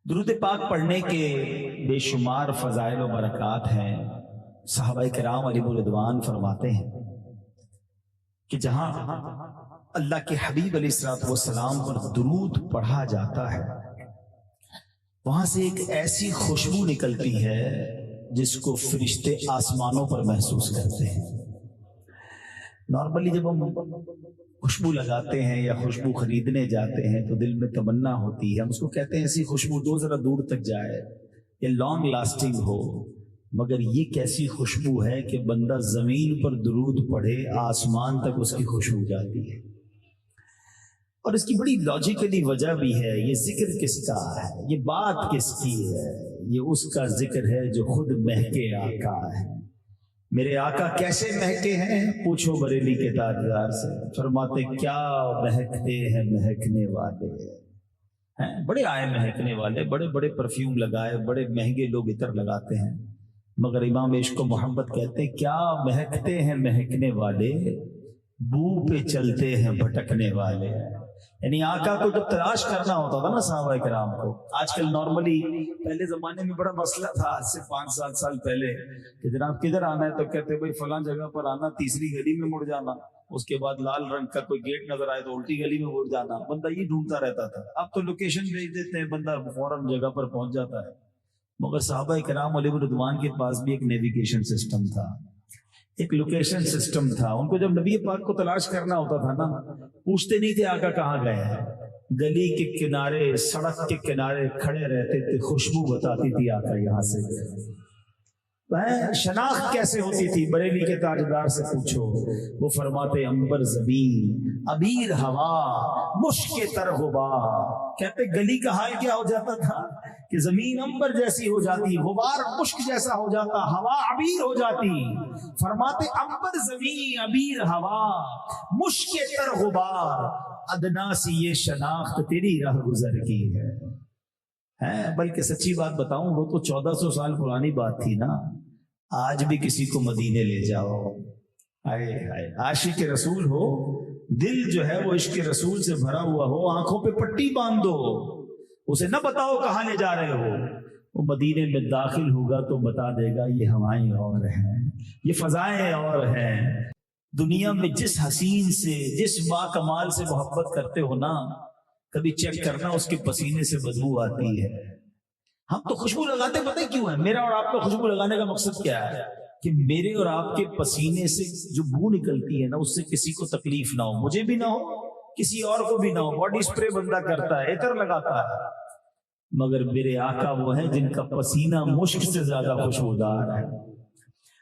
درود پاک پڑھنے کے بے شمار فضائل و برکات ہیں۔ صحابہ کرام علیہ الرضوان فرماتے ہیں کہ جہاں اللہ کے حبیب علیہ الصلوۃ والسلام پر درود پڑھا جاتا ہے وہاں سے ایک ایسی خوشبو نکلتی ہے جس کو فرشتے آسمانوں پر محسوس کرتے ہیں۔ نارملی جب ہم خوشبو لگاتے ہیں یا خوشبو خریدنے جاتے ہیں تو دل میں تمنا ہوتی ہے، ہم اس کو کہتے ہیں ایسی خوشبو دو ذرا دور تک جائے یا لانگ لاسٹنگ ہو، مگر یہ کیسی خوشبو ہے کہ بندہ زمین پر درود پڑھے آسمان تک اس کی خوشبو جاتی ہے۔ اور اس کی بڑی لاجیکلی وجہ بھی ہے، یہ ذکر کس کا ہے، یہ بات کس کی ہے؟ یہ اس کا ذکر ہے جو خود مہکے آقا ہے۔ میرے آقا کیسے مہکے ہیں؟ پوچھو بریلی کے تاجدار سے، فرماتے کیا مہکتے ہیں مہکنے والے ہیں، بڑے آئے مہکنے والے، بڑے بڑے پرفیوم لگائے، بڑے مہنگے لوگ عطر لگاتے ہیں، مگر امام عشق و محمد کہتے ہیں کیا مہکتے ہیں مہکنے والے، بو پہ چلتے ہیں بھٹکنے والے۔ یعنی آقا کو جب تلاش کرنا ہوتا تھا نا صحابہ کرام کو، آج کل نارملی پہلے زمانے میں بڑا مسئلہ تھا، آج سے 5-7 سال پہلے، کہ جناب کدھر آنا ہے تو کہتے بھائی فلاں جگہ پر آنا، تیسری گلی میں مڑ جانا، اس کے بعد لال رنگ کا کوئی گیٹ نظر آئے تو الٹی گلی میں مڑ جانا، بندہ یہ ڈھونڈتا رہتا تھا۔ اب تو لوکیشن بھیج دیتے ہیں، بندہ فوراً جگہ پر پہنچ جاتا ہے۔ مگر صحابہ کرام علیہ الرضوان کے پاس بھی ایک نیویگیشن سسٹم تھا، ایک لوکیشن سسٹم تھا۔ ان کو جب نبی پاک کو تلاش کرنا ہوتا تھا نا، پوچھتے نہیں تھے آقا کہاں گئے ہیں، گلی کے کنارے سڑک کے کنارے کھڑے رہتے تھے، خوشبو بتاتی تھی آقا یہاں سے۔ شناخت کیسے ہوتی تھی؟ بریلی کے تاجدار سے پوچھو، وہ فرماتے عنبر زمین، عبیر ہوا، مشک تر غبار۔ کہتے گلی کا حال کیا ہو جاتا تھا کہ زمین عنبر جیسی ہو جاتی، غبار مشک جیسا ہو جاتا، ہوا عبیر ہو جاتی۔ فرماتے عنبر زمین، عبیر ہوا، مشک تر غبار، ادنا سی یہ شناخت تیری راہ گزر کی ہے۔ بلکہ سچی بات بتاؤں، وہ تو 1400 سال پرانی بات تھی نا، آج بھی کسی کو مدینے لے جاؤ، ہائے ہائے، عاشق رسول ہو، دل جو ہے وہ عشق رسول سے بھرا ہوا ہو، آنکھوں پہ پٹی باندھ دو، اسے نہ بتاؤ کہاں لے جا رہے ہو، وہ مدینے میں داخل ہوگا تو بتا دے گا یہ ہوائیں اور ہیں، یہ فضائیں اور ہیں۔ دنیا میں جس حسین سے، جس با کمال سے محبت کرتے ہو نا، کبھی چیک کرنا اس کے پسینے سے بدبو آتی ہے۔ ہم تو خوشبو لگاتے پتہ کیوں ہے؟ میرا اور آپ کا خوشبو لگانے کا مقصد کیا ہے؟ کہ میرے اور آپ کے پسینے سے جو بو نکلتی ہے نا، اس سے کسی کو تکلیف نہ ہو، مجھے بھی نہ ہو، کسی اور کو بھی نہ ہو۔ باڈی سپرے بندہ کرتا ہے، عطر لگاتا ہے، مگر میرے آقا وہ ہیں جن کا پسینہ مشک سے زیادہ خوشبودار ہے۔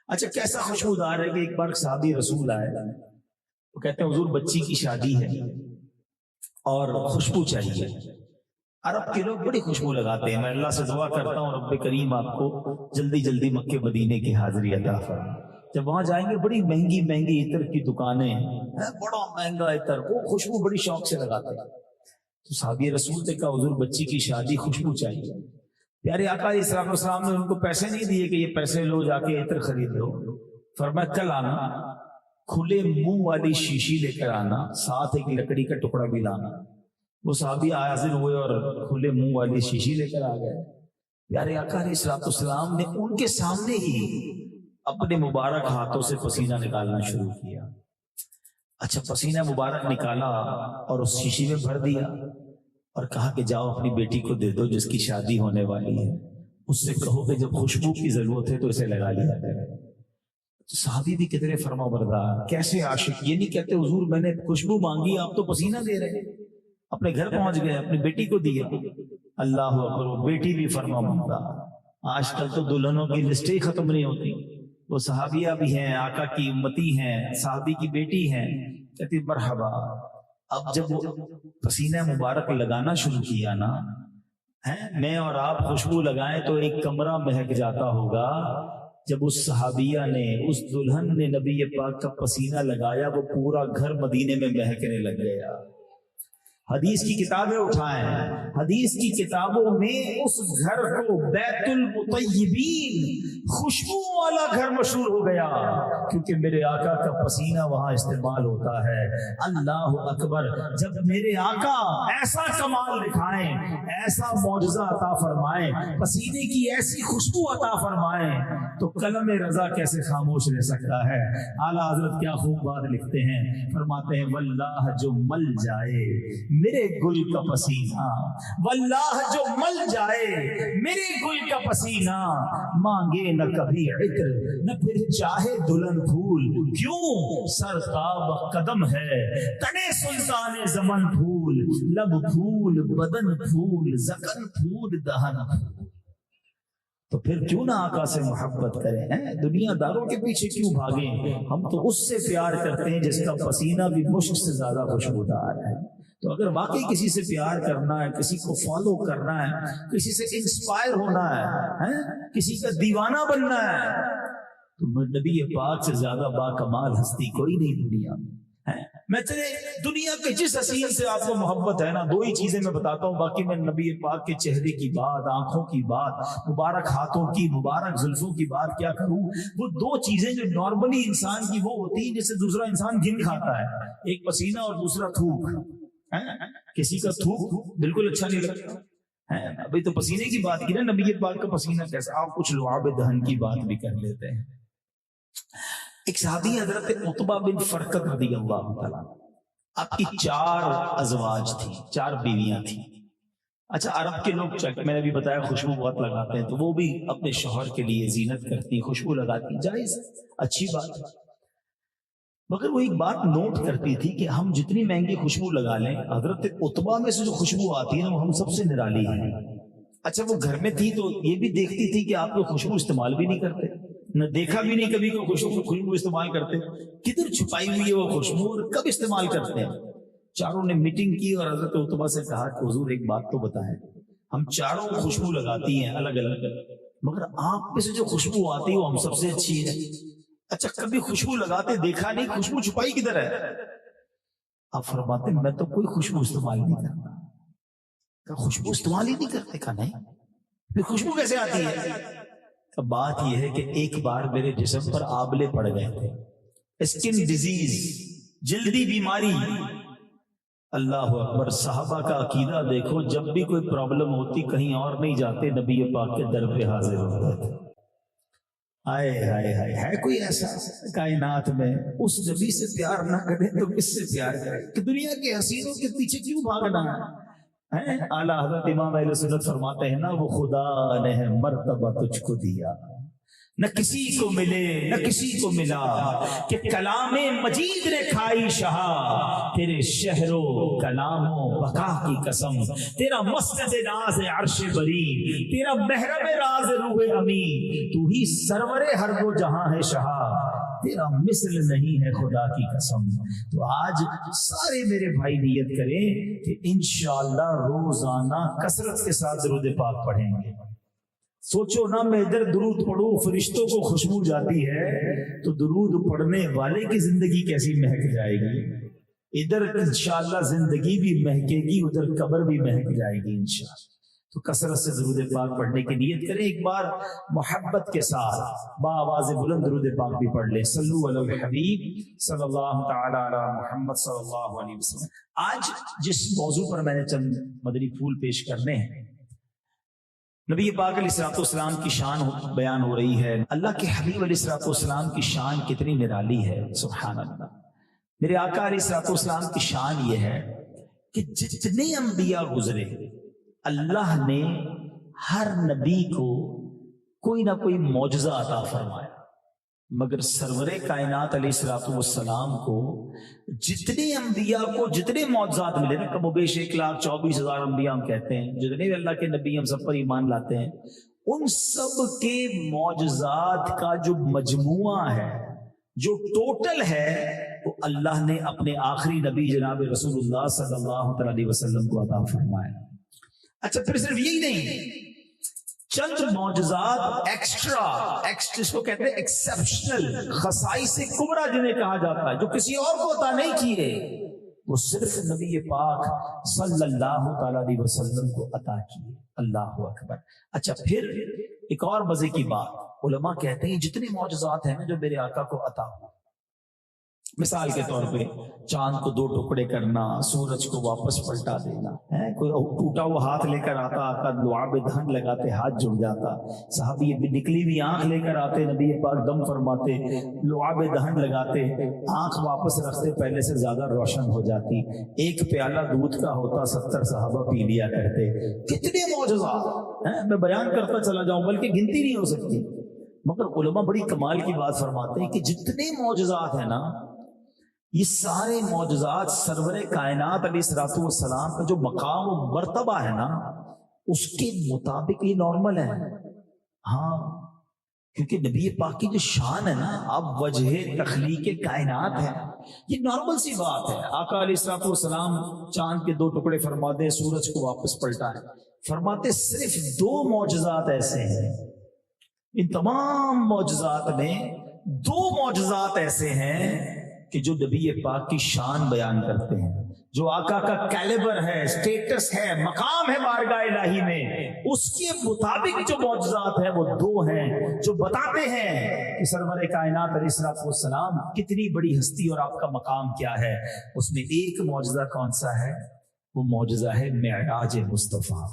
اچھا کیسا خوشبودار ہے کہ ایک بار صحابی رسول آئے، وہ کہتے ہیں حضور بچی کی شادی ہے اور خوشبو چاہیے۔ عرب کے لوگ بڑی خوشبو لگاتے ہیں، میں اللہ سے دعا کرتا ہوں رب کریم آپ کو جلدی جلدی مکے مدینے کی حاضری عطا فرمائے۔ جب وہاں جائیں گے بڑی مہنگی مہنگی عطر کی دکانیں ہیں، بڑا مہنگا عطر، وہ خوشبو بڑی شوق سے لگاتے ہیں۔ تو صحابی رسول نے کہا حضور بچی کی شادی، خوشبو چاہیے۔ پیارے آقا علیہ السلام والسلام نے ان کو پیسے نہیں دیے کہ یہ پیسے لو جا کے عطر خرید لو، فرمایا کل آنا، کھلے منہ والی شیشی لے کر آنا، ساتھ ایک لکڑی کا ٹکڑا بھی لانا۔ وہ صحابی حاضر ہوئے اور کھلے منہ والی شیشی لے کر آ گئے۔ پیارے آقا علیہ السلام نے ان کے سامنے ہی اپنے مبارک ہاتھوں سے پسینہ نکالنا شروع کیا۔ اچھا پسینہ مبارک نکالا اور اس شیشی میں بھر دیا اور کہا کہ جاؤ اپنی بیٹی کو دے دو جس کی شادی ہونے والی ہے، اس سے کہو کہ جب خوشبو کی ضرورت ہے تو اسے لگا لیا کرے۔ صحابی بھی کتنے فرما بردار، کیسے عاشق، یہ نہیں کہتے حضور میں نے خوشبو مانگی آپ تو پسینہ دے رہے، اپنے گھر پہنچ گئے اپنی بیٹی کو دیا۔ اللہ اکبر، وہ بیٹی بھی فرما بردار۔ آج کل تو دلہنوں کی لسٹیں ہی ختم نہیں ہوتی، وہ صحابیہ بھی ہیں، آقا کی امتی ہیں، صحابی کی بیٹی ہیں، کہتی مرحبا۔ اب جب وہ پسینہ مبارک لگانا شروع کیا نا، میں اور آپ خوشبو لگائیں تو ایک کمرہ مہک جاتا ہوگا، جب اس صحابیہ نے، اس دلہن نے نبی پاک کا پسینہ لگایا، وہ پورا گھر مدینے میں مہکنے لگ گیا۔ حدیث کی کتابیں اٹھائیں، حدیث کی کتابوں میں اس گھر کو بیت المطیبین، خوشبو والا گھر مشہور ہو گیا، کیونکہ میرے آقا کا پسینہ وہاں استعمال ہوتا ہے۔ اللہ اکبر، جب میرے آقا ایسا کمال دکھائیں، ایسا معجزہ عطا فرمائیں، پسینے کی ایسی خوشبو عطا فرمائیں، تو قلم رضا کیسے خاموش رہ سکتا ہے؟ اعلیٰ حضرت کیا خوب بات لکھتے ہیں، فرماتے ہیں واللہ جو مل جائے میرے گل کا پسینہ، واللہ جو مل جائے میرے گل کا پسینہ، مانگے نہ کبھی عطر نہ پھر چاہے دلہن پھول، کیوں سرتاب قدم ہے تنے سلطان زمن پھول، لب پھول بدن پھول زکن پھول دہن پھول۔ تو پھر کیوں نہ آقا سے محبت کریں، دنیا داروں کے پیچھے کیوں بھاگیں؟ ہم تو اس سے پیار کرتے ہیں جس کا پسینہ بھی مشک سے زیادہ خوشبودار ہے۔ تو اگر واقعی کسی سے پیار کرنا ہے، کسی کو فالو کرنا ہے، کسی سے انسپائر ہونا ہے، کسی کا دیوانہ بننا ہے، تو نبی پاک سے زیادہ باکمال ہستی کوئی نہیں دنیا میں۔ میں چلے دنیا کے جس حسین سے آپ کو محبت ہے نا، دو ہی چیزیں میں بتاتا ہوں، باقی میں نبی پاک کے چہرے کی بات، آنکھوں کی بات، مبارک ہاتھوں کی، مبارک زلفوں کی بات کیا کروں۔ وہ دو چیزیں جو نارملی انسان کی وہ ہوتی ہیں جسے دوسرا انسان گن کھاتا ہے، ایک پسینہ اور دوسرا تھوک۔ کسی کا تھوک بالکل اچھا نہیں لگتا، ابھی تو پسینے کی بات کی نا، نبی پاک کا پسینہ کیسا، آپ کچھ لعاب دہن کی بات بھی کر لیتے ہیں۔ ایک صحابی حضرت عتبہ بن فرقد رضی اللہ تعالیٰ، آپ کی 4 ازواج تھی، 4 بیویاں تھیں۔ اچھا عرب کے لوگ میں نے بھی بتایا خوشبو بہت لگاتے ہیں، تو وہ بھی اپنے شوہر کے لیے زینت کرتی، خوشبو لگاتی، جائز اچھی بات ہے، مگر وہ ایک بات نوٹ کرتی تھی کہ ہم جتنی مہنگی خوشبو لگا لیں، حضرت عتبہ میں سے جو خوشبو آتی ہے نا وہ ہم سب سے نرالی ہے۔ اچھا وہ گھر میں تھی تو یہ بھی دیکھتی تھی کہ آپ لوگ خوشبو استعمال بھی نہیں کرتے، نہ دیکھا بھی نہیں کبھی کوئی خوشبو استعمال کرتے، کدھر چھپائی ہوئی ہے وہ خوشبو اور کب استعمال کرتے ہیں۔ چاروں نے میٹنگ کی اور حضرت عتبہ سے کہا کہ حضور ایک بات تو بتائیں، ہم چاروں خوشبو لگاتی ہیں الگ الگ، مگر آپ میں سے جو خوشبو آتی ہے وہ ہم سب سے اچھی ہے۔ اچھا کبھی خوشبو لگاتے دیکھا نہیں، خوشبو چھپائی کدھر ہے؟ آپ فرماتے میں تو کوئی خوشبو استعمال نہیں کرتا۔ خوشبو استعمال ہی نہیں کرتے؟ کہا نہیں، پھر خوشبو کیسے آتی ہے؟ بات یہ ہے کہ ایک بار میرے جسم پر آبلے پڑ گئے تھے، اسکن ڈیزیز، جلدی بیماری۔ اللہ اکبر، صحابہ کا عقیدہ دیکھو، جب بھی کوئی پرابلم ہوتی کہیں اور نہیں جاتے، نبی پاک کے در پہ حاضر ہوتے تھے۔ آئے ہائے ہائے، ہے کوئی ایسا کائنات میں اس نبی سے پیار نہ کرے تو کس سے پیار کرے؟ کہ دنیا کے حسینوں کے پیچھے کیوں بھاگنا ہے؟ اعلیٰ حضرت امام اہل سنت فرماتے ہیں نا، وہ خدا نے مرتبہ تجھ کو دیا، نہ کسی کو ملے نہ کسی کو ملا، کہ کلام مجید نے کھائی شہا، تیرے شہر و کلام و بقا کی قسم، تیرا مسند ناز عرش بری، تیرا محرم راز روح امین، تو ہی سرور ہر دو جہاں ہے شہا، تیرا مثل نہیں ہے خدا کی قسم۔ تو آج سارے میرے بھائی نیت کریں کہ انشاءاللہ روزانہ کثرت کے ساتھ درود پاک پڑھیں گے۔ سوچو نا، میں ادھر درود پڑھوں فرشتوں کو خوشبو جاتی ہے، تو درود پڑھنے والے کی زندگی کیسی مہک جائے گی۔ ادھر انشاءاللہ زندگی بھی مہکے گی، ادھر قبر بھی مہک جائے گی انشاءاللہ۔ تو کثرت سے درود پاک پڑھنے کی نیت کریں، ایک بار محبت کے ساتھ بآواز بلند درود پاک بھی پڑھ لیں۔ صلو علی الحبیب صلی اللہ تعالی علی محمد صلی اللہ علیہ وسلم۔ آج جس موضوع پر میں نے چند مدنی پھول پیش کرنے ہیں، نبی پاک علیہ الصلوۃ والسلام کی شان بیان ہو رہی ہے۔ اللہ کے حبیب علیہ الصلوۃ والسلام کی شان کتنی نرالی ہے، سبحان اللہ۔ میرے آقا علیہ الصلوۃ والسلام کی شان یہ ہے کہ جتنے انبیاء گزرے، اللہ نے ہر نبی کو کوئی نہ کوئی معجزہ عطا فرمایا، مگر سرور کائنات علیہ الصلوۃ والسلام کو جتنے انبیاء کو جتنے معجزات ملے نا، کم و بیش 1,24,000 انبیاء ہم کہتے ہیں، جتنے بھی اللہ کے نبی ہم سب پر ایمان لاتے ہیں، ان سب کے معجزات کا جو مجموعہ ہے، جو ٹوٹل ہے، وہ اللہ نے اپنے آخری نبی جناب رسول اللہ صلی اللہ علیہ وسلم کو عطا فرمایا۔ اچھا پھر صرف یہی نہیں، چند معجزات ایکسٹرا جس کو کہتے ہیں ایکسپشنل، خصائص کبریٰ جنہیں کہا جاتا ہے، جو کسی اور کو عطا نہیں کیے، وہ صرف نبی پاک صلی اللہ تعالی علیہ وسلم کو عطا کیے. اللہ اکبر. اچھا پھر ایک اور مزے کی بات، علماء کہتے ہیں جتنے معجزات ہیں نا جو میرے آقا کو عطا ہوا، مثال کے طور پہ چاند کو 2 ٹکڑے کرنا، سورج کو واپس پلٹا دینا، کوئی ٹوٹا ہوا ہاتھ لے کر آتا، آقا لعاب دہن لگاتے ہاتھ جڑ جاتا، صحابی نکلی ہوئی آنکھ لے کر آتے، نبی پاک دم فرماتے، لعاب دہن لگاتے، آنکھ واپس رکھتے، پہلے سے زیادہ روشن ہو جاتی، ایک پیالہ دودھ کا ہوتا 70 صحابہ پی لیا کرتے. کتنے معجزات میں بیان کرتا چلا جاؤں بلکہ گنتی نہیں ہو سکتی. مگر علماء بڑی کمال کی بات فرماتے ہیں کہ جتنے معجزات ہیں نا، یہ سارے معجزات سرور کائنات علیہ الصلوۃ والسلام کا جو مقام و مرتبہ ہے نا اس کے مطابق یہ نارمل ہے. ہاں کیونکہ نبی پاک کی جو شان ہے نا، اب وجہ تخلیق کائنات ہے، یہ نارمل سی بات ہے. آقا علیہ الصلوۃ والسلام چاند کے 2 ٹکڑے فرما دیں، سورج کو واپس پلٹا ہے. فرماتے صرف 2 معجزات ایسے ہیں، ان تمام معجزات میں 2 معجزات ایسے ہیں کہ جو نبی پاک کی شان بیان کرتے ہیں، جو آقا کا کیلیبر ہے، سٹیٹس ہے، مقام ہے بارگاہ الہی میں، اس کے مطابق جو معجزات ہیں وہ 2 ہیں جو بتاتے ہیں کہ سرور کائنات علیہ الصلوۃ والسلام کتنی بڑی ہستی اور آپ کا مقام کیا ہے. اس میں ایک معجزہ کون سا ہے؟ وہ معجزہ ہے معراج مصطفیٰ.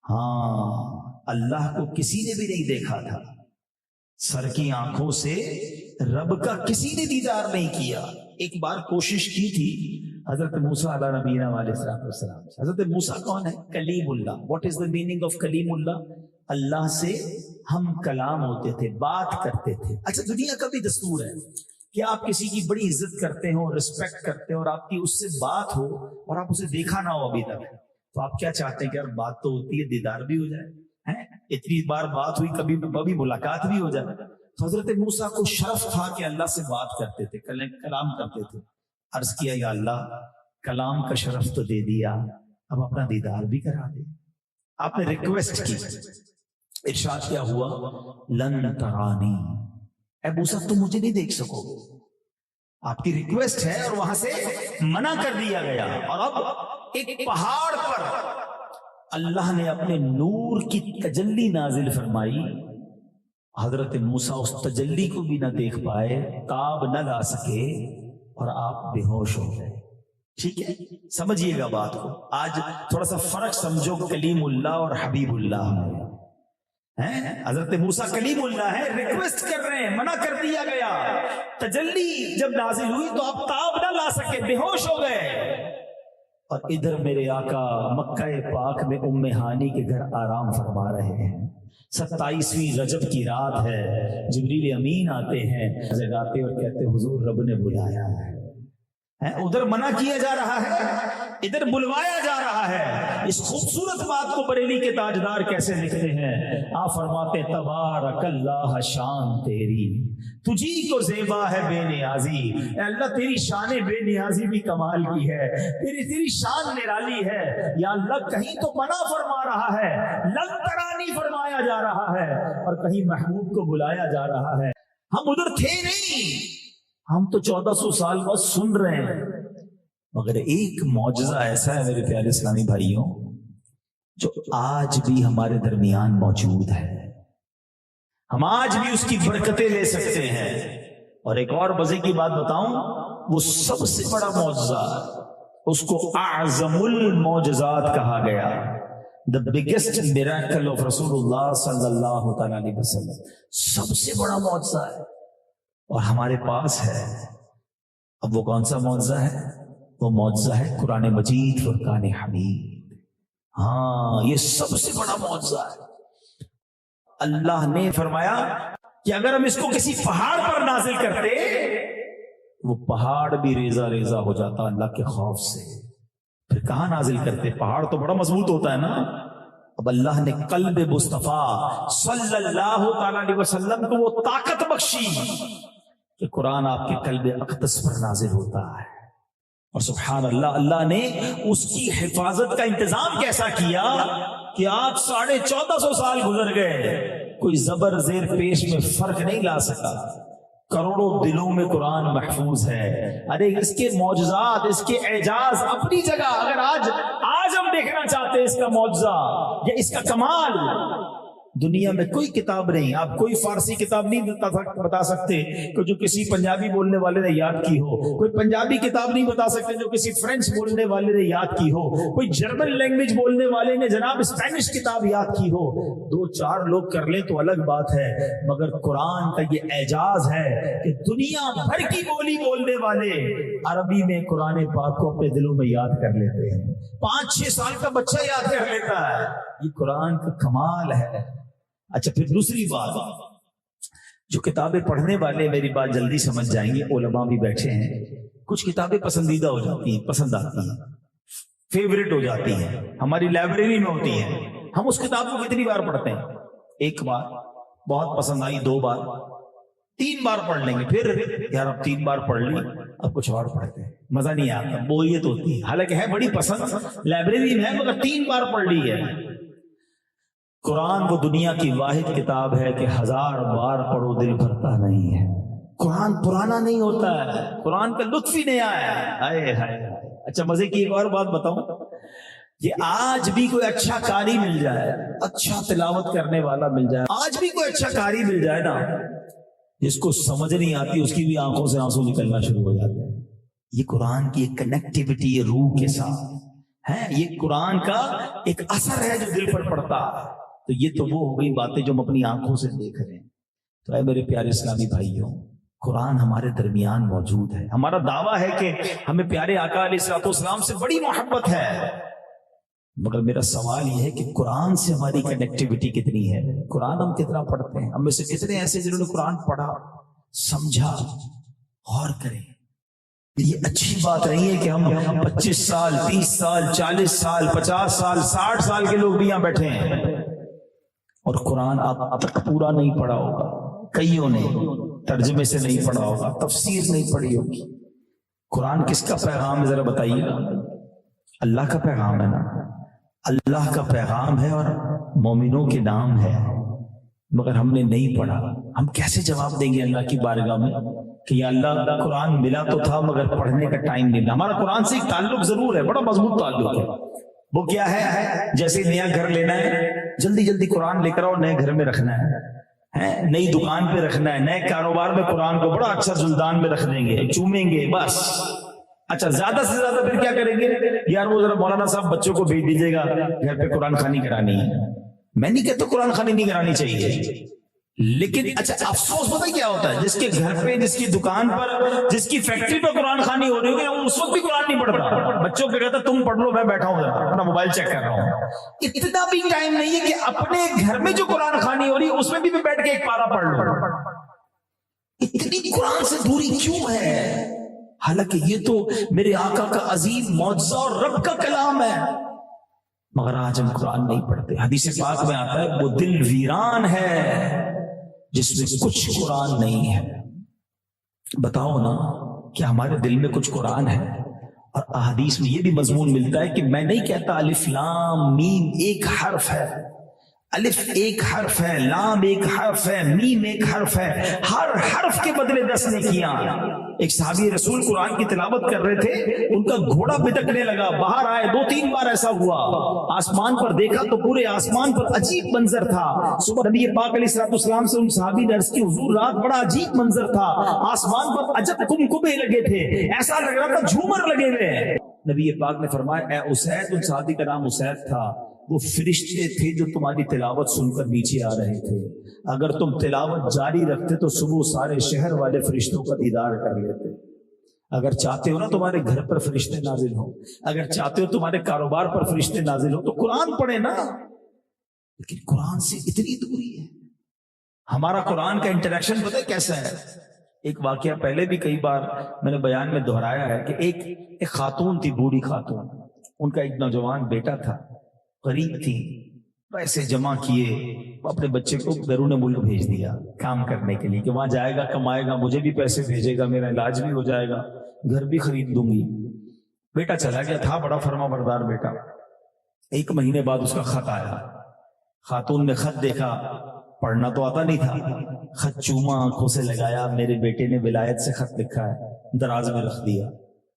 ہاں اللہ کو کسی نے بھی نہیں دیکھا تھا، سر کی آنکھوں سے رب کا کسی نے دیدار نہیں کیا. ایک بار کوشش کی تھی حضرت موسیٰ علیہ نبینا علیہ السلام. حضرت موسیٰ کون ہے؟ کلیم اللہ. What is the meaning of کلیم اللہ؟ اللہ سے ہم کلام ہوتے تھے، بات کرتے تھے. اچھا دنیا کا بھی دستور ہے کہ آپ کسی کی بڑی عزت کرتے ہو، رسپیکٹ کرتے ہو، اور آپ کی اس سے بات ہو اور آپ اسے دیکھا نہ ہو ابھی تک، تو آپ کیا چاہتے ہیں کہ یار بات تو ہوتی ہے، دیدار بھی ہو جائے. اتنی بار بات ہوئی، کبھی ملاقات بھی ہو جائے. حضرت موسیٰ کو شرف تھا کہ اللہ سے بات کرتے تھے، کلام کرتے تھے. عرض کیا یا اللہ کلام کا شرف تو دے دیا، اب اپنا دیدار بھی کرا دے. آپ نے ریکویسٹ کی، ارشاد کیا ہوا؟ لن ترانی، اے موسیٰ تم مجھے نہیں دیکھ سکو گے. آپ کی ریکویسٹ ہے اور وہاں سے منع کر دیا گیا. اور اب ایک پہاڑ پر اللہ نے اپنے نور کی تجلی نازل فرمائی. حضرت موسیٰ اس تجلی کو بھی نہ دیکھ پائے، تاب نہ لا سکے، اور آپ بے ہوش ہو گئے. ٹھیک ہے، سمجھیے گا بات کو. آج تھوڑا سا فرق سمجھو کلیم اللہ اور حبیب اللہ میں. حضرت موسیٰ کلیم اللہ ہے، ریکویسٹ کر رہے ہیں، منع کر دیا گیا. تجلی جب نازل ہوئی تو آپ تاب نہ لا سکے، بے ہوش ہو گئے. اور ادھر میرے آقا مکہ پاک میں ام ہانی کے گھر آرام فرما رہے ہیں. 27ویں رجب کی رات ہے، جبریل امین آتے ہیں، جگاتے اور کہتے حضور رب نے بلایا ہے. ادھر منع کیا جا رہا ہے، ادھر بلوایا جا رہا ہے. اس خوبصورت بات کو بریلی کے تاجدار کیسے لکھتے ہیں؟ آپ فرماتے تبارک اللہ شان تیری تجھی کو زیبا ہے بے نیازی. اے اللہ تیری شان بے نیازی بھی کمال کی ہے، تیری شان نرالی ہے. یا اللہ کہیں تو منع فرما رہا ہے، لن ترانی فرمایا جا رہا ہے، اور کہیں محبوب کو بلایا جا رہا ہے. ہم ادھر تھے نہیں، ہم تو 1400 سال بعد سن رہے ہیں. مگر ایک معجزہ ایسا ہے میرے پیارے اسلامی بھائیوں جو آج بھی ہمارے درمیان موجود ہے، ہم آج بھی اس کی برکتیں لے سکتے ہیں. اور ایک اور مزے کی بات بتاؤں، وہ سب سے بڑا معجزہ، اس کو اعظم المعجزات کہا گیا. The biggest miracle of رسول اللہ صلی اللہ تعالی علیہ وسلم، سب سے بڑا معجزہ ہے اور ہمارے پاس ہے. اب وہ کون سا معجزہ ہے؟ وہ معجزہ ہے قرآن مجید فرقان حمید. ہاں یہ سب سے بڑا معجزہ ہے. اللہ نے فرمایا کہ اگر ہم اس کو کسی پہاڑ پر نازل کرتے وہ پہاڑ بھی ریزہ ریزہ ہو جاتا اللہ کے خوف سے. پھر کہاں نازل کرتے؟ پہاڑ تو بڑا مضبوط ہوتا ہے نا. اب اللہ نے قلب مصطفیٰ صلی اللہ تعالی علیہ وسلم کو وہ طاقت بخشی کہ قرآن آپ کے قلب اقدس پر نازل ہوتا ہے. اور سبحان اللہ، اللہ نے اس کی حفاظت کا انتظام کیسا کیا کہ آج 1450 سال گزر گئے، کوئی زبر زیر پیش میں فرق نہیں لا سکا. کروڑوں دلوں میں قرآن محفوظ ہے. ارے اس کے معجزات، اس کے اعجاز اپنی جگہ. اگر آج ہم دیکھنا چاہتے ہیں اس کا معجزہ یا اس کا کمال، دنیا میں کوئی کتاب نہیں، آپ کوئی فارسی کتاب نہیں بتا سکتے کہ جو کسی پنجابی بولنے والے نے یاد کی ہو، کوئی پنجابی کتاب نہیں بتا سکتے جو کسی فرینچ بولنے والے نے یاد کی ہو، کوئی جرمن لینگویج بولنے والے نے جناب اسپینش کتاب یاد کی ہو. دو چار لوگ کر لیں تو الگ بات ہے، مگر قرآن کا یہ اعجاز ہے کہ دنیا بھر کی بولی بولنے والے عربی میں قرآن پاک کو اپنے دلوں میں یاد کر لیتے ہیں. 5-6 سال کا بچہ یاد کر لیتا ہے. یہ قرآن کا کمال ہے. اچھا پھر دوسری بات، جو کتابیں پڑھنے والے میری بات جلدی سمجھ جائیں گے، علماء بھی بیٹھے ہیں، کچھ کتابیں پسندیدہ ہو جاتی ہیں، پسند آتی ہیں، فیوریٹ ہو جاتی ہیں، ہماری لائبریری میں ہوتی ہیں. ہم اس کتاب کو کتنی بار پڑھتے ہیں؟ ایک بار، بہت پسند آئی 2 بار، 3 بار پڑھ لیں گے. پھر یار اب 3 بار پڑھ لی، اب کچھ اور پڑھتے ہیں، مزہ نہیں آتا، بوریت ہوتی ہے. حالانکہ ہے بڑی پسند، لائبریری میں ہے، مگر 3 بار پڑھ لی ہے. قرآن وہ دنیا کی واحد کتاب ہے کہ 1000 بار پڑھو دل بھرتا نہیں ہے. قرآن پرانا نہیں ہوتا ہے، قرآن کا لطف ہی نیا ہے. اچھا مزے کی ایک اور بات بتاؤں، یہ آج بھی کوئی اچھا قاری مل جائے، اچھا تلاوت کرنے والا مل جائے، آج بھی کوئی اچھا قاری مل جائے نا، جس کو سمجھ نہیں آتی اس کی بھی آنکھوں سے آنسو نکلنا شروع ہو جاتے ہیں. یہ قرآن کی ایک کنیکٹیوٹی ہے روح کے ساتھ ہے، یہ قرآن کا ایک اثر ہے جو دل پر پڑتا ہے. تو یہ تو وہ ہو گئی باتیں جو ہم اپنی آنکھوں سے دیکھ رہے ہیں. تو اے میرے پیارے اسلامی بھائیوں، قرآن ہمارے درمیان موجود ہے. ہمارا دعویٰ ہے کہ ہمیں پیارے آقا علیہ الصلوۃ والسلام سے بڑی محبت ہے، مگر میرا سوال یہ ہے کہ قرآن سے ہماری کنیکٹیوٹی کتنی ہے؟ قرآن ہم کتنا پڑھتے ہیں؟ ہم میں سے کتنے ایسے جنہوں نے قرآن پڑھا، سمجھا، غور کریں. یہ اچھی بات نہیں ہے کہ ہم 25 سال 30 سال 40 سال 50 سال 60 سال کے لوگ بھی یہاں بیٹھے ہیں اور قرآن اب تک پورا نہیں پڑھا ہوگا. کئیوں نے ترجمے سے نہیں پڑھا ہوگا، تفسیر نہیں پڑھی ہوگی. قرآن کس کا پیغام ہے ذرا بتائیے گا؟ اللہ کا پیغام ہے نا، اللہ کا پیغام ہے اور مومنوں کے نام ہے، مگر ہم نے نہیں پڑھا. ہم کیسے جواب دیں گے اللہ کی بارگاہ میں کہ یا اللہ قرآن ملا تو تھا مگر پڑھنے کا ٹائم نہیں ملا؟ ہمارا قرآن سے ایک تعلق ضرور ہے، بڑا مضبوط تعلق ہے. وہ کیا ہے؟ جیسے نیا گھر لینا ہے، جلدی جلدی قرآن لے کر آؤ، نئے گھر میں رکھنا ہے، نئی دکان پہ رکھنا ہے، نئے کاروبار میں قرآن کو بڑا اچھا زلدان میں رکھ دیں گے، چومیں گے بس. اچھا زیادہ سے زیادہ پھر کیا کریں گے؟ یار وہ ذرا مولانا صاحب بچوں کو بھیج دیجیے گا، گھر پہ قرآن خوانی کرانی ہے. میں نہیں کہتا قرآن خوانی نہیں کرانی چاہیے، لیکن اچھا افسوس پتہ کیا ہوتا ہے؟ جس کے گھر پہ، جس کی دکان پر، جس کی فیکٹری پہ قرآن خوانی ہو رہی ہوگی، وہ اس وقت بھی قرآن نہیں پڑھتا، بچوں کو کہتا تم پڑھ لو، میں بیٹھا ہوں اپنا موبائل چیک کر رہا ہوں. اتنا بھی ٹائم نہیں ہے کہ اپنے گھر میں جو قرآن خوانی ہو رہی ہے اس میں بھی بیٹھ کے ایک پارا پڑھ لو. اتنی قرآن سے دوری کیوں ہے؟ حالانکہ یہ تو میرے آقا کا عظیم معجزہ اور رب کا کلام ہے، مگر آج ہم قرآن نہیں پڑھتے. حدیث پاک میں آتا ہے وہ دل ویران ہے جس میں کچھ قرآن نہیں ہے. بتاؤ نا کہ ہمارے دل میں کچھ قرآن ہے؟ اور احادیث میں یہ بھی مضمون ملتا ہے کہ میں نہیں کہتا الف لام میم ایک حرف ہے، الف ایک حرف ہے، لام ایک حرف ہے، میم ایک حرف ہے، ہر حرف کے بدلے 10 نیکیاں. ایک صحابی رسول قرآن کی تلاوت کر رہے تھے، ان کا گھوڑا بتکنے لگا، باہر آئے، 2-3 بار ایسا ہوا، آسمان پر دیکھا تو پورے آسمان پر عجیب منظر تھا. صبح نبی پاک علیہ الصلوۃ والسلام سے ان صحابی نے عرض کی حضور رات بڑا عجیب منظر تھا، آسمان پر عجب کمکمے لگے تھے، ایسا لگ رہا تھا جھومر لگے ہوئے. نبی پاک نے فرمایا اے اسید، ان صحابی کا نام اسید تھا، وہ فرشتے تھے جو تمہاری تلاوت سن کر نیچے آ رہے تھے. اگر تم تلاوت جاری رکھتے تو صبح سارے شہر والے فرشتوں کا دیدار کر لیتے. اگر چاہتے ہو نا تمہارے گھر پر فرشتے نازل ہو، اگر چاہتے ہو تمہارے کاروبار پر فرشتے نازل ہو، تو قرآن پڑھے نا. لیکن قرآن سے اتنی دوری ہے. ہمارا قرآن کا انٹریکشن پتہ ہے کیسا ہے؟ ایک واقعہ پہلے بھی کئی بار میں نے بیان میں دہرایا ہے کہ ایک خاتون تھی، بوڑھی خاتون، ان کا ایک نوجوان بیٹا تھا، غریب تھی، پیسے جمع کیے، اپنے بچے کو بیرون ملک بھیج دیا کام کرنے کے لیے کہ وہاں جائے گا، کمائے گا، مجھے بھی پیسے بھیجے گا، میرا علاج بھی ہو جائے گا، گھر بھی خرید دوں گی. بیٹا چلا گیا، تھا بڑا فرما بردار بیٹا. 1 مہینے بعد اس کا خط آیا. خاتون نے خط دیکھا پڑھنا تو آتا نہیں تھا، خط چوما، آنکھوں سے لگایا، میرے بیٹے نے ولایت سے خط لکھا ہے، دراز میں رکھ دیا،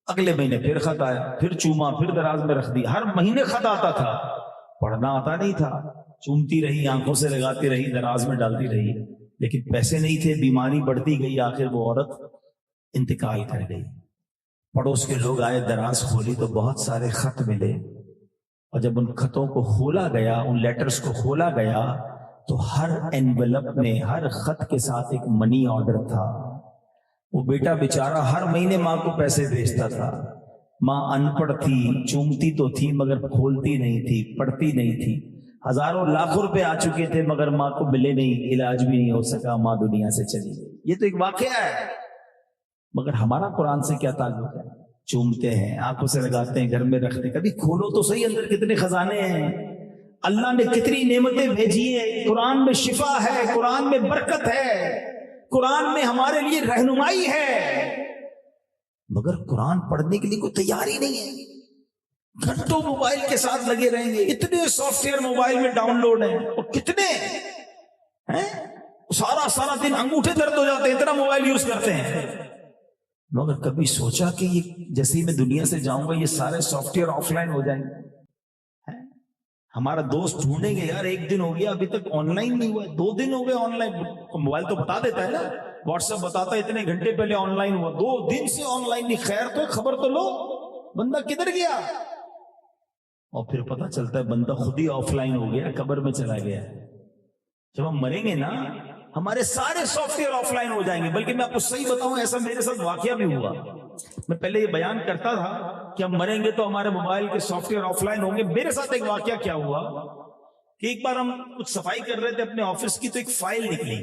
اگلے مہینے پھر خط آیا، پھر چوما، پھر دراز میں رکھ دیا، ہر مہینے خط آتا تھا، پڑھنا آتا نہیں تھا، چومتی رہی، آنکھوں سے لگاتی رہی، دراز میں ڈالتی رہی، لیکن پیسے نہیں تھے، بیماری بڑھتی گئی، آخر وہ عورت انتقال کر گئی۔ پڑوس کے لوگ آئے، دراز کھولی تو بہت سارے خط ملے، اور جب ان خطوں کو کھولا گیا، ان لیٹرز کو کھولا گیا، تو ہر انویلپ میں، ہر خط کے ساتھ ایک منی آرڈر تھا۔ وہ بیٹا بیچارہ ہر مہینے ماں کو پیسے بھیجتا تھا، ماں ان پڑھ تھی، چومتی تو تھی مگر کھولتی نہیں تھی، پڑھتی نہیں تھی، ہزاروں لاکھوں روپے آ چکے تھے مگر ماں کو ملے نہیں، علاج بھی نہیں ہو سکا، ماں دنیا سے چلی گئی۔ یہ تو ایک واقعہ ہے، مگر ہمارا قرآن سے کیا تعلق ہے؟ چومتے ہیں، آنکھوں سے لگاتے ہیں، گھر میں رکھتے ہیں، کبھی کھولو تو صحیح اندر کتنے خزانے ہیں، اللہ نے کتنی نعمتیں بھیجی ہیں، قرآن میں شفا ہے، قرآن میں برکت ہے، قرآن میں ہمارے لیے رہنمائی ہے، مگر قرآن پڑھنے کے لیے کوئی تیار ہی نہیں ہے، گھنٹوں موبائل کے ساتھ لگے رہیں گے، اتنے سافٹ ویئر موبائل میں ڈاؤن لوڈ ہیں، اور کتنے ہیں، سارا دن انگوٹھے درد ہو جاتے ہیں، اتنا موبائل یوز کرتے ہیں، مگر کبھی سوچا کہ یہ جیسے ہی میں دنیا سے جاؤں گا یہ سارے سافٹ ویئر آف لائن ہو جائیں گے؟ ہمارا دوست ڈھونڈیں گے، یار ایک دن ہو گیا ابھی تک آن لائن نہیں ہوا، 2 دن ہو گئے آن لائن، موبائل تو بتا دیتا ہے نا، واٹس ایپ بتاتا ہے اتنے گھنٹے پہلے آن لائن ہوا، 2 دن سے آن لائن نہیں، خیر تو خبر تو لو بندہ کدھر گیا، اور پھر پتہ چلتا ہے بندہ خود ہی آف لائن ہو گیا، قبر میں چلا گیا۔ جب ہم مریں گے نا ہمارے سارے سافٹ ویئر آف لائن ہو جائیں گے، بلکہ میں آپ کو صحیح بتاؤں ایسا میرے ساتھ واقعہ بھی ہوا، میں پہلے یہ بیان کرتا تھا کہ ہم مریں گے تو ہمارے موبائل کے سافٹ ویئر آف لائن ہوں گے، میرے ساتھ ایک واقعہ کیا ہوا کہ ایک بار ہم کچھ صفائی کر رہے تھے اپنے آفس کی، تو ایک فائل نکلی،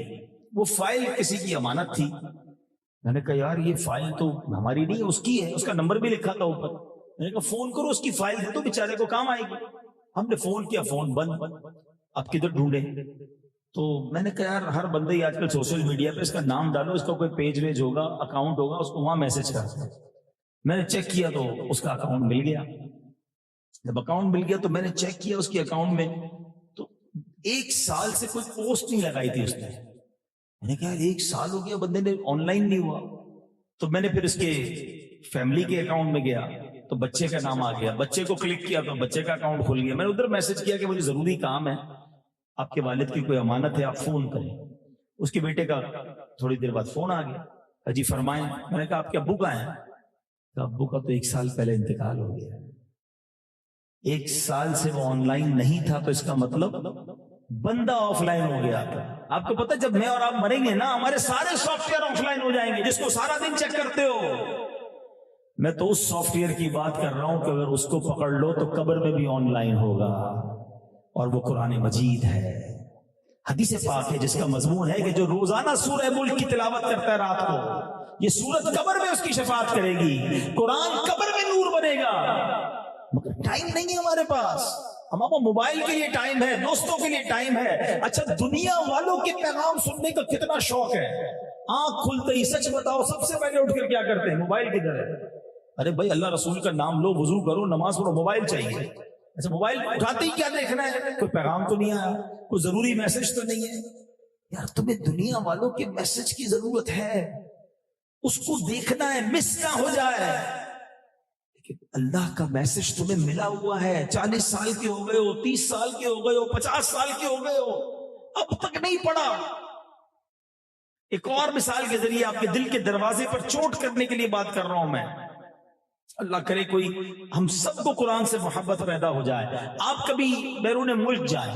وہ فائل کسی کی امانت تھی، میں نے کہا یار یہ فائل تو ہماری نہیں ہے، اس کی ہے، اس کا نمبر بھی لکھا تھا اوپر، میں نے کہا فون کرو، اس کی فائل دے دو، بیچارے کو کام آئے گی۔ ہم نے فون کیا، فون بند، اب کدھر ڈھونڈے؟ تو میں نے کہا یار ہر بندے ہی آج کل سوشل میڈیا پہ اس کا نام ڈالو، اس کا کوئی پیج ویج ہوگا، اکاؤنٹ ہوگا، اس کو وہاں میسج کر۔ میں نے چیک کیا تو اس کا اکاؤنٹ مل گیا، جب اکاؤنٹ مل گیا تو میں نے چیک کیا اس کے اکاؤنٹ میں، تو 1 سال سے کوئی پوسٹ نہیں لگائی تھی اس نے، میں نے کہا 1 سال ہو گیا بندے نے آن لائن نہیں ہوا، تو میں نے پھر اس کے فیملی کے اکاؤنٹ میں گیا تو بچے کا نام آ گیا، بچے کو کلک کیا تو بچے کا اکاؤنٹ کھل گیا، میں نے ادھر میسج کیا کہ مجھے ضروری کام ہے، آپ کے والد کی کوئی امانت ہے، آپ فون کریں۔ اس کے بیٹے کا تھوڑی دیر بعد فون آ گیا، جی فرمائیں، میں نے کہا آپ کے ابو کہاں ہیں؟ تو ابو کا تو 1 سال پہلے انتقال ہو گیا، 1 سال سے وہ آن لائن نہیں تھا، تو اس کا مطلب بندہ آف لائن ہو گیا تھا۔ آپ کو پتہ جب میں اور آپ مریں گے نا ہمارے سارے سافٹ ویئر آف لائن ہو جائیں گے، جس کو سارا دن چیک کرتے ہو، میں تو اس سافٹ ویئر کی بات کر رہا ہوں کہ اگر اس کو پکڑ لو تو قبر میں بھی آن لائن ہوگا، اور وہ قرآن مجید ہے، حدیث پاک ہے جس کا مضمون ہے کہ جو روزانہ سورہ ملک کی تلاوت کرتا ہے رات کو، یہ سورت قبر میں اس کی شفاعت کرے گی، قرآن قبر میں نور بنے گا، مگر ٹائم نہیں ہے ہمارے پاس، ہمارا موبائل کے لیے ٹائم ہے، دوستوں کے لیے ٹائم ہے، اچھا دنیا والوں کے پیغام سننے کا کتنا شوق ہے، آنکھ کھلتے ہی سچ بتاؤ سب سے پہلے اٹھ کر کیا کرتے ہیں؟ موبائل کدھر ہے؟ ارے بھائی اللہ رسول کا نام لو، وضو کرو، نماز پڑھو، موبائل چاہیے، اچھا موبائل اٹھاتے ہی کیا دیکھنا ہے؟ کوئی پیغام تو نہیں آیا، کوئی ضروری میسج تو نہیں ہے؟ یار تمہیں دنیا والوں کے میسج کی ضرورت ہے، اس کو دیکھنا ہے، مس نہ ہو جائے، لیکن اللہ کا میسج تمہیں ملا ہوا ہے، 40 سال کے ہو گئے ہو، 30 سال کے ہو گئے ہو، 50 سال کے ہو گئے ہو، اب تک نہیں پڑھا۔ ایک اور مثال کے ذریعے آپ کے دل کے دروازے پر چوٹ کرنے کے لیے بات کر رہا ہوں میں، اللہ کرے کوئی ہم سب کو قرآن سے محبت پیدا ہو جائے۔ آپ کبھی بیرون ملک جائیں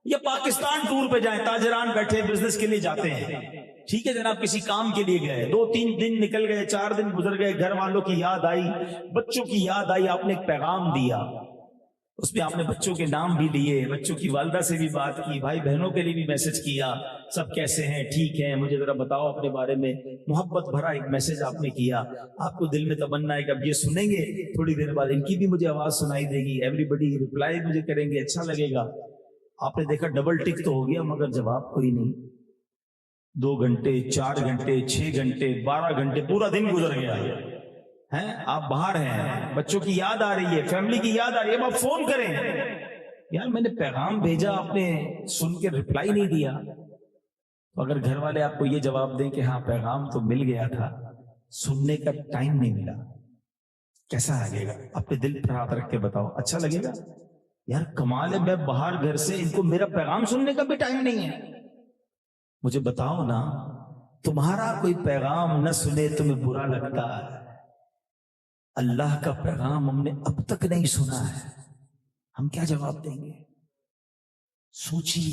یا پاکستان ٹور پہ جائیں، تاجران بیٹھے بزنس کے لیے جاتے ہیں، ٹھیک ہے جناب، کسی کام کے لیے گئے، 2-3 دن نکل گئے، 4 دن گزر گئے، گھر والوں کی یاد آئی، بچوں کی یاد آئی، آپ نے ایک پیغام دیا، اس میں آپ نے بچوں کے نام بھی لیے، بچوں کی والدہ سے بھی بات کی، بھائی بہنوں کے لیے بھی میسج کیا، سب کیسے ہیں، ٹھیک ہیں، مجھے ذرا بتاؤ اپنے بارے میں، محبت بھرا ایک میسج آپ نے کیا۔ آپ کو دل میں تمنا ہے کہ اب یہ سنیں گے، تھوڑی دیر بعد ان کی بھی مجھے آواز سنائی دے گی، ایوری بڈی ریپلائی مجھے کریں گے، اچھا لگے گا۔ آپ نے دیکھا ڈبل ٹک تو ہو گیا مگر جواب کوئی نہیں، 2 گھنٹے 4 گھنٹے 6 گھنٹے 12 گھنٹے پورا دن گزر گیا ہیں، آپ باہر ہیں، بچوں کی یاد آ رہی ہے، فیملی کی یاد آ رہی ہے، اب آپ فون کریں، یار میں نے پیغام بھیجا، آپ نے سن کے رپلائی نہیں دیا. تو اگر گھر والے آپ کو یہ جواب دیں کہ ہاں پیغام تو مل گیا تھا، سننے کا ٹائم نہیں ملا، کیسا لگے گا؟ اپنے دل پر ہاتھ رکھ کے بتاؤ، اچھا لگے گا؟ یار کمال ہے، میں باہر گھر سے، ان کو میرا پیغام سننے کا بھی ٹائم نہیں ہے. مجھے بتاؤ نا، تمہارا کوئی پیغام نہ سنے تمہیں برا لگتا ہے؟ اللہ کا پیغام ہم نے اب تک نہیں سنا ہے، ہم کیا جواب دیں گے؟ سوچیے،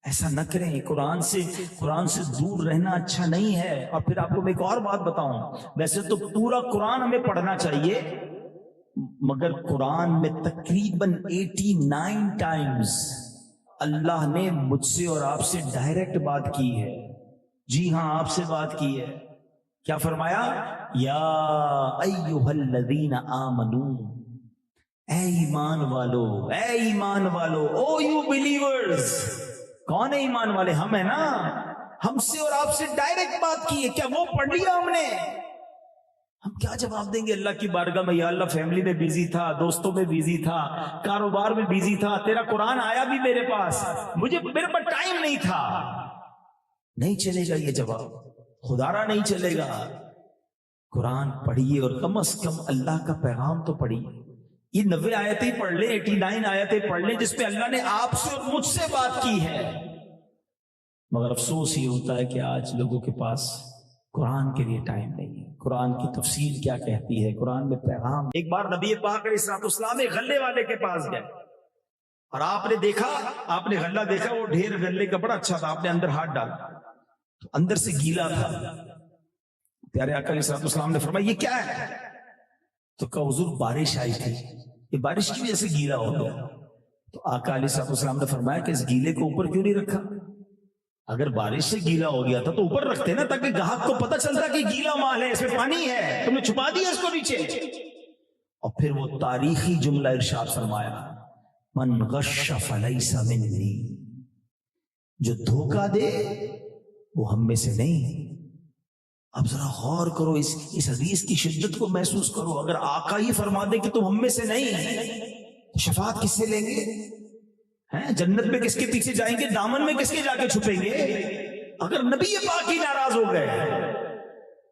ایسا نہ کریں. قرآن سے دور رہنا اچھا نہیں ہے. اور پھر آپ کو میں ایک اور بات بتاؤں، ویسے تو پورا قرآن ہمیں پڑھنا چاہیے، مگر قرآن میں تقریباً 89 ٹائمز اللہ نے مجھ سے اور آپ سے ڈائریکٹ بات کی ہے. جی ہاں، آپ سے بات کی ہے. کیا فرمایا؟ یا ایھا الذین آمنو، اے ایمان والو، اے ایمان والو، او یو بلیورز. کون ہے ایمان والے؟ ہم ہیں نا. ہم سے اور آپ سے ڈائریکٹ بات کی ہے. کیا وہ پڑھ لیا ہم نے؟ ہم کیا جواب دیں گے اللہ کی بارگاہ میں؟ یا اللہ فیملی میں بیزی تھا، دوستوں میں بیزی تھا، کاروبار میں بیزی تھا، تیرا قرآن آیا بھی میرے پاس، میرے پاس ٹائم نہیں تھا. نہیں چلے گا یہ جواب، خدا را نہیں چلے گا. قرآن پڑھیے اور کم از کم اللہ کا پیغام تو پڑھیے. یہ 90 آیتیں پڑھ لیں، 89 آیتیں پڑھ لیں جس پہ اللہ نے آپ سے اور مجھ سے بات کی ہے. مگر افسوس یہ ہوتا ہے کہ آج لوگوں کے پاس قرآن کے لیے ٹائم نہیں ہے. قرآن کی تفسیر کیا کہتی ہے، قرآن میں پیغام. ایک بار نبی پاک علیہ الصلوۃ والسلام ایک غلے والے کے پاس گئے اور آپ نے دیکھا، آپ نے غلہ دیکھا، وہ ڈھیر غلے کا بڑا اچھا تھا. آپ نے اندر ہاتھ ڈالا تو اندر سے گیلا تھا. پیارے آقا علیہ الصلوۃ والسلام نے فرمایا یہ کیا ہے؟ تو کہا حضور بارش آئی تھی، یہ بارش کی وجہ سے گیلا ہو گیا. تو آقا علیہ الصلوۃ والسلام نے فرمایا کہ اس گیلے کو اوپر کیوں نہیں رکھا؟ اگر بارش سے گیلا ہو گیا تھا تو اوپر رکھتے نا، تاکہ گاہک کو پتہ چلتا کہ گیلا مال ہے، اس میں پانی ہے، تم نے چھپا دیا اس کو نیچے. اور پھر وہ تاریخی جملہ ارشاد فرمایا، من غش فلیس منی، جو دھوکہ دے وہ ہم میں سے نہیں. اب ذرا غور کرو، اس حدیث کی شدت کو محسوس کرو. اگر آقا ہی فرما دے کہ تم ہم میں سے نہیں، تو شفاعت کس سے لیں گے؟ جنت میں کس کے پیچھے جائیں گے؟ دامن میں کس کے جا کے چھپیں گے اگر نبی پاک ہی ناراض ہو گئے؟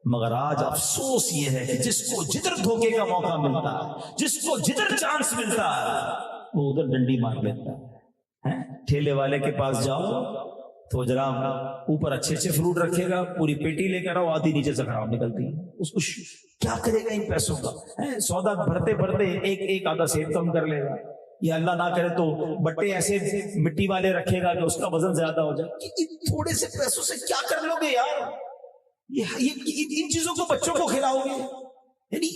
مگر آج افسوس یہ ہے کہ جس کو جدھر دھوکے کا موقع ملتا ہے، جس کو جدھر چانس ملتا ہے، وہ ادھر ڈنڈی مار لیتا ہے. ٹھیلے والے کے پاس جاؤ تو جناب اوپر اچھے اچھے فروٹ رکھے گا، پوری پیٹی لے کر آؤ، آدھی نیچے سے خراب نکلتی ہے. اس کو کیا کرے گا ان پیسوں کا؟ سودا بھرتے بھرتے ایک آدھا سیب کم کر لے گا، یا اللہ نہ کرے تو بٹے ایسے مٹی والے رکھے گا کہ اس کا وزن زیادہ ہو جائے. تھوڑے سے پیسوں سے کیا کر لو گے یار؟ ان چیزوں کو بچوں کو کھلاؤ گے؟ یعنی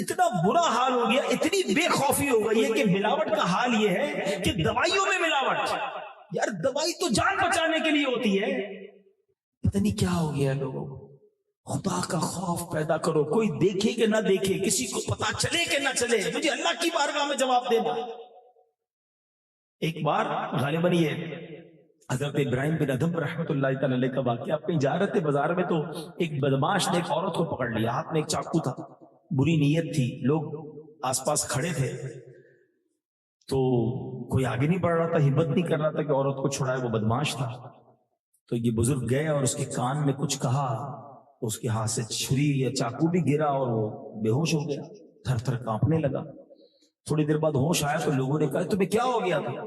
اتنا برا حال ہو گیا، اتنی بے خوفی ہو گئی ہے کہ ملاوٹ کا حال یہ ہے کہ دوائیوں میں ملاوٹ. یار دوائی تو جان بچانے کے لیے ہوتی ہے، پتہ نہیں کیا ہو گیا لوگوں کو. خدا کا خوف پیدا کرو. کوئی دیکھے کہ نہ دیکھے، کسی کو پتا چلے کہ نہ چلے، مجھے اللہ کی بارگاہ میں جواب دینا. ایک بار غالباً یہ حضرت ابراہیم بن ادھم رحمۃ اللہ تعالی علیہ کا واقعہ. آپ کہیں جا رہے تھے بازار میں تو ایک بدماش نے ایک عورت کو پکڑ لیا، ہاتھ میں ایک چاقو تھا، بری نیت تھی، لوگ آس پاس کھڑے تھے تو کوئی آگے نہیں بڑھ رہا تھا، ہمت نہیں کر رہا تھا کہ عورت کو چھڑائے، وہ بدماش تھا. تو یہ بزرگ گئے اور اس کے کان میں کچھ کہا تو اس کے ہاتھ سے چھری یا چاقو بھی گرا اور وہ بے ہوش ہو گیا، تھر تھر کانپنے لگا. تھوڑی دیر بعد ہوش آیا تو لوگوں نے کہا تمہیں کیا ہو گیا تھا؟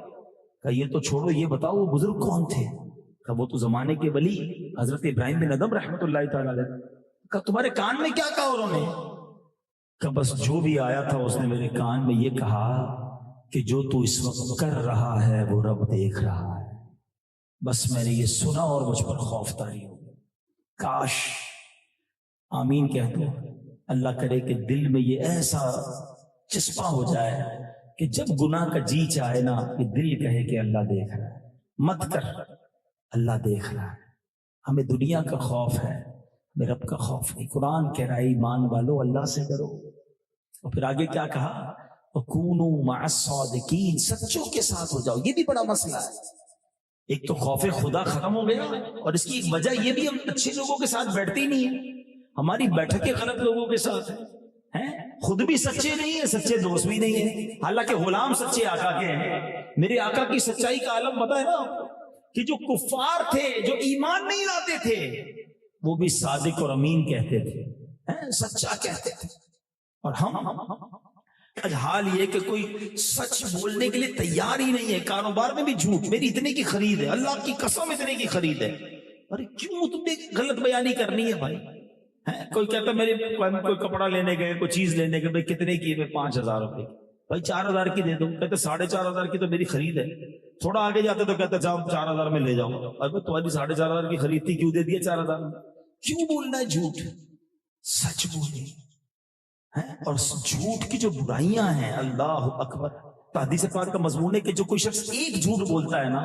کہا یہ تو چھوڑو، یہ بتاؤ وہ بزرگ کون تھے؟ کہا وہ تو زمانے کے ولی حضرت ابراہیم بن ادھم رحمۃ اللہ تعالی علیہ. کہا تمہارے کان میں کیا کہا انہوں نے؟ کہا بس جو بھی آیا تھا اس نے میرے کان میں یہ کہا کہ جو تو اس وقت کر رہا ہے وہ رب دیکھ رہا ہے. بس میں نے یہ سنا اور مجھ پر خوف طاری ہو گیا. کاش آمین کہہ دو. اللہ کرے کہ دل میں یہ ایسا چسپاں ہو جائے کہ جب گناہ کا جی چاہے نا کہ دل کہے کہ اللہ دیکھ رہا ہے. مت کر، اللہ دیکھ رہا ہے. ہمیں دنیا کا خوف ہے، ہمیں رب کا خوف نہیں. قرآن کہہ رہا ہے ایمان والو اللہ سے ڈرو. اور پھر آگے کیا کہا؟ وَكُونُوا مَعَ الصَّادِقِينَ، سچوں کے ساتھ ہو جاؤ. یہ بھی بڑا مسئلہ ہے. ایک تو خوف خدا ختم ہو گیا اور اس کی ایک وجہ یہ بھی ہم اچھے لوگوں کے ساتھ بیٹھتے ہی نہیں ہیں. ہماری بیٹھکیں غلط لوگوں کے ساتھ ہیں. خود بھی سچے نہیں ہیں، سچے دوست بھی نہیں ہیں، حالانکہ غلام سچے آقا کے ہیں۔ میرے آقا کی سچائی کا عالم پتہ ہے نا، کہ جو کفار تھے، جو ایمان نہیں لاتے تھے، وہ بھی صادق اور امین کہتے تھے، سچا کہتے تھے۔ اور ہم آج حال یہ کہ کوئی سچ بولنے کے لیے تیار ہی نہیں ہے، کاروبار میں بھی جھوٹ، میری اتنے کی خرید ہے، اللہ کی قسم اتنے کی خرید ہے، ارے کیوں تم نے غلط بیانی کرنی ہے بھائی؟ کوئی کہتا میرے کوئی کپڑا لینے گئے، کوئی چیز لینے گئے، بھائی کتنے کی ہے؟ 5,000 روپے کی، بھائی 4,000 کی دے دو، کہتے 4,500 کی تو میری خرید ہے، تھوڑا آگے جاتے تو کہتے جاؤ 4,000 میں لے جاؤ، ارے تمہاری 4,500 کی خرید تھی، کیوں دے دیا 4,000 میں؟ کیوں بولنا ہے جھوٹ؟ سچ بولے۔ اور جھوٹ کی جو برائیاں ہیں، اللہ اکبر، حدیث پاک کا مضمون ہے کہ جو کوئی شخص ایک جھوٹ بولتا ہے نا،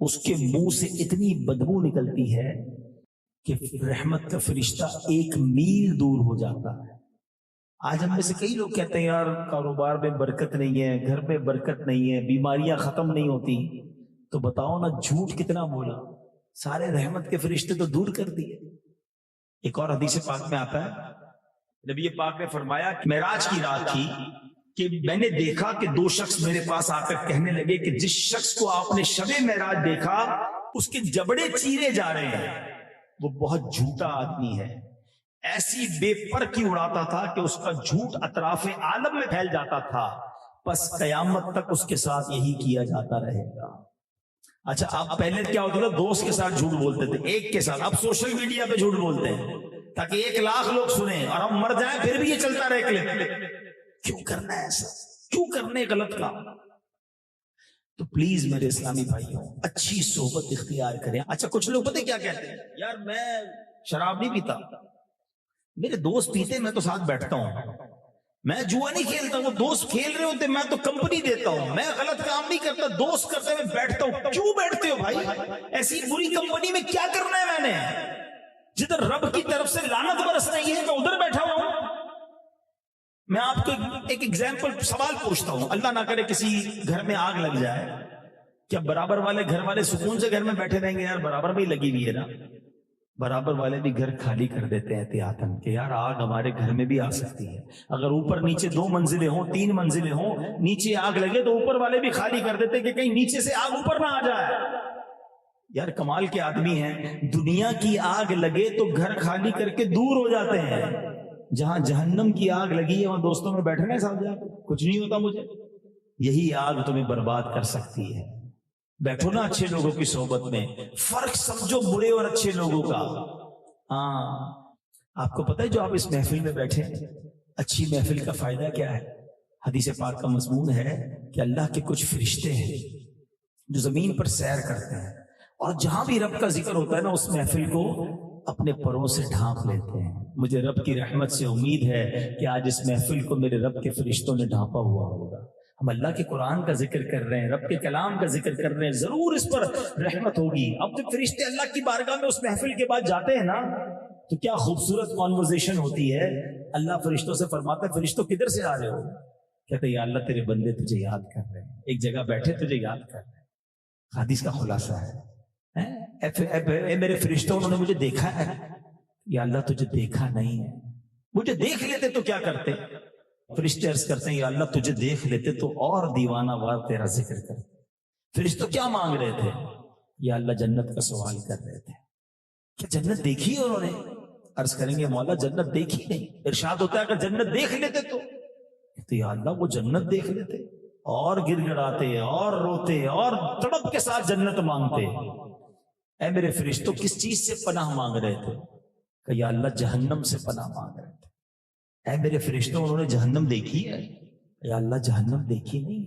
اس کے منہ سے اتنی بدبو نکلتی ہے کہ رحمت کا فرشتہ 1 میل دور ہو جاتا ہے۔ آج ہم میں سے کئی لوگ کہتے ہیں یار کاروبار میں برکت نہیں ہے، گھر میں برکت نہیں ہے، بیماریاں ختم نہیں ہوتی، تو بتاؤ نا جھوٹ کتنا بولا، سارے رحمت کے فرشتے تو دور کر دیے۔ ایک اور حدیث پاک میں آتا ہے، نبی پاک نے فرمایا کہ معراج کی رات تھی کہ میں نے دیکھا کہ 2 شخص میرے پاس آ کر کہنے لگے کہ جس شخص کو آپ نے شب معراج دیکھا اس کے جبڑے چیرے جا رہے ہیں، وہ بہت جھوٹا آدمی ہے، ایسی بے پر کی اڑاتا تھا کہ اس کا جھوٹ اطراف عالم میں پھیل جاتا تھا، پس قیامت تک اس کے ساتھ یہی کیا جاتا رہے گا۔ اچھا، آپ پہلے کیا ہوتا تھا؟ دوست کے ساتھ جھوٹ بولتے تھے، ایک کے ساتھ، اب سوشل میڈیا پہ جھوٹ بولتے ہیں تاکہ 1 لاکھ لوگ سنیں اور ہم مر جائیں پھر بھی یہ چلتا رہے کلپ۔ کیوں کرنا ہے ایسا؟ کیوں کرنے غلط کام؟ تو پلیز میرے اسلامی بھائیوں، اچھی صحبت اختیار کریں۔ اچھا کچھ لوگ پتہ کیا کہتے ہیں، یار میں شراب نہیں پیتا، میرے دوست پیتے میں تو ساتھ بیٹھتا ہوں، میں جوا نہیں کھیلتا، وہ دوست کھیل رہے ہوتے میں تو کمپنی دیتا ہوں، میں غلط کام نہیں کرتا، دوست کرتے میں بیٹھتا ہوں۔ کیوں بیٹھتے ہو بھائی؟ ایسی بری کمپنی میں کیا کرنا ہے میں نے؟ جدھر رب کی طرف سے لعنت برس رہی ہے میں ادھر بیٹھا ہوا ہوں۔ میں آپ کو ایک ایگزامپل سوال پوچھتا ہوں، اللہ نہ کرے کسی گھر میں آگ لگ جائے، کیا برابر والے گھر والے سکون سے گھر میں بیٹھے رہیں گے؟ یار برابر میں ہی لگی ہوئی ہے نا۔ برابر والے بھی گھر خالی کر دیتے ہیں احتیاطاً کہ یار آگ ہمارے گھر میں بھی آ سکتی ہے، اگر اوپر نیچے 2 منزلیں ہوں، 3 منزلیں ہوں، نیچے آگ لگے تو اوپر والے بھی خالی کر دیتے کہ کہیں نیچے سے آگ اوپر نہ آ جائے۔ یار کمال کے آدمی ہیں، دنیا کی آگ لگے تو گھر خالی کر کے دور ہو جاتے ہیں، جہاں جہنم کی آگ لگی ہے وہاں دوستوں میں بیٹھنے ساتھ جا کچھ نہیں ہوتا مجھے، یہی آگ تمہیں برباد کر سکتی ہے۔ بیٹھو نا اچھے لوگوں کی صحبت میں، فرق سمجھو برے اور اچھے لوگوں کا۔ ہاں، آپ کو پتہ ہے جو آپ اس محفل میں بیٹھے، اچھی محفل کا فائدہ کیا ہے؟ حدیث پاک کا مضمون ہے کہ اللہ کے کچھ فرشتے ہیں جو زمین پر سیر کرتے ہیں، اور جہاں بھی رب کا ذکر ہوتا ہے نا اس محفل کو اپنے پروں سے ڈھانپ لیتے ہیں۔ مجھے رب کی رحمت سے امید ہے کہ آج اس محفل کو میرے رب کے فرشتوں نے ڈھانپا ہوا ہوگا۔ ہم اللہ کے قرآن کا ذکر کر رہے ہیں، رب کے کلام کا ذکر کر رہے ہیں، ضرور اس پر رحمت ہوگی۔ اب جب فرشتے اللہ کی بارگاہ میں اس محفل کے بعد جاتے ہیں نا تو کیا خوبصورت کانورزیشن ہوتی ہے۔ اللہ فرشتوں سے فرماتا ہے، فرشتوں کدھر سے آ رہے ہو؟ کہتے ہیں یا اللہ تیرے بندے تجھے یاد کر رہے ہیں، ایک جگہ بیٹھے تجھے یاد کر رہے ہیں۔ حدیث کا خلاصہ ہے، اے میرے فرشتوں انہوں نے مجھے دیکھا ہے؟ یا اللہ تجھے دیکھا نہیں ہے، مجھے دیکھ لیتے تو کیا کرتے؟ فرشتے عرض کرتے ہیں یا اللہ تجھے دیکھ لیتے تو اور دیوانہ وار تیرا ذکر کرتے۔ فرشتوں کیا مانگ رہے تھے؟ یا اللہ جنت کا سوال کر رہے تھے، کیا جنت دیکھی انہوں نے؟ عرض کریں گے مولا جنت دیکھی نہیں۔ ارشاد ہوتا ہے اگر جنت دیکھ لیتے تو یا اللہ وہ جنت دیکھ لیتے، اور گر گڑاتے اور روتے اور تڑپ کے ساتھ جنت مانگتے۔ اے میرے فرشتوں کس چیز سے پناہ مانگ رہے تھے؟ کہ یا اللہ جہنم سے پناہ مانگ رہے تھے۔ اے میرے فرشتوں انہوں نے جہنم دیکھی ہے؟ یا اللہ جہنم دیکھی نہیں۔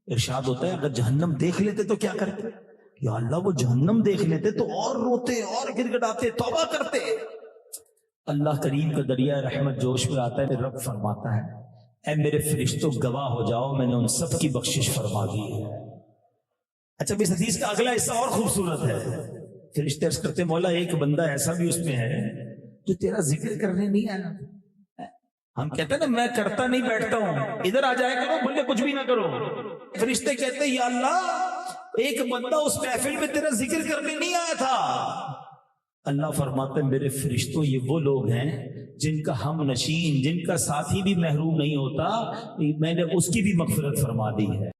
ارشاد ہوتا ہے اگر جہنم دیکھ لیتے تو کیا کرتے؟ یا اللہ وہ جہنم دیکھ لیتے تو اور روتے اور گر گڑاتے توبہ کرتے۔ اللہ کریم کا دریا رحمت جوش میں آتا ہے، رب فرماتا ہے اے میرے فرشتوں گواہ ہو جاؤ میں نے ان سب کی بخشش فرما دی ہے۔ اچھا اس حدیث کا اگلا حصہ اور خوبصورت ہے۔ فرشتے عرض کرتے مولا ایک بندہ ایسا بھی اس میں ہے جو تیرا ذکر کرنے نہیں آیا۔ ہم کہتے ہیں نا میں کرتا نہیں بیٹھتا ہوں، ادھر آ جائے کرو بولے کچھ بھی نہ کرو۔ فرشتے کہتے ہیں یا اللہ ایک بندہ اس محفل میں تیرا ذکر کرنے نہیں آیا تھا۔ اللہ فرماتے ہیں میرے فرشتوں یہ وہ لوگ ہیں جن کا ہم نشین، جن کا ساتھی بھی محروم نہیں ہوتا، میں نے اس کی بھی مغفرت فرما دی ہے۔